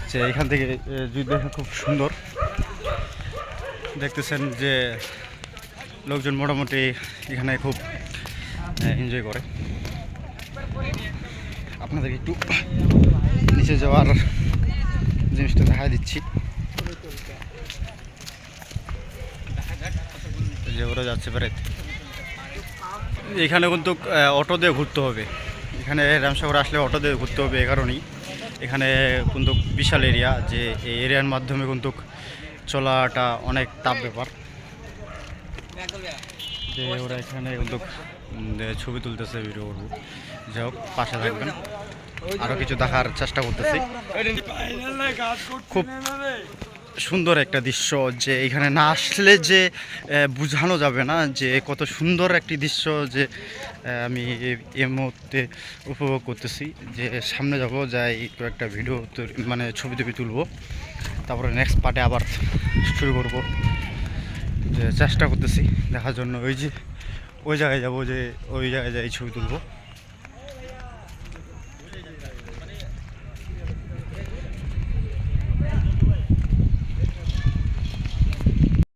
যে এখান থেকে যদি দেখেন খুব সুন্দর দেখতেছেন যে লোকজন মোটামুটি এখানে খুব এনজয় করে। আপনাদের একটু নিচে যাওয়ার জিনিসটা দেখা দিচ্ছি যে ওরা যাচ্ছে বেড়াইতে। এখানে কিন্তু অটো দিয়ে ঘুরতে হবে, এখানে রামসাগর আসলে অটো দিয়ে ঘুরতে হবে। এই কারণেই এখানে কিন্তু বিশাল এরিয়া, যে এই এরিয়ার মাধ্যমে কিন্তু চলাটা অনেক টাফ ব্যাপার। যে ওরা এখানে কিন্তু ছবি তুলতেছে, ভিডিও করবো। যাই হোক, পাশে থাকবেন, আরও কিছু দেখার চেষ্টা করতেছি। খুব সুন্দর একটা দৃশ্য, যে এখানে না আসলে যে বোঝানো যাবে না যে কত সুন্দর একটি দৃশ্য, যে আমি এই মুহূর্তে উপভোগ করতেছি। যে সামনে যাব, যাই একটু একটা ভিডিও মানে ছবি টবি তুলবো, তারপরে নেক্সট পার্টে আবার শুরু করব। যে চেষ্টা করতেছি দেখার জন্য, ওই যে ওই জায়গায় যাব, যে ওই জায়গায় যাই ছবি তুলবো।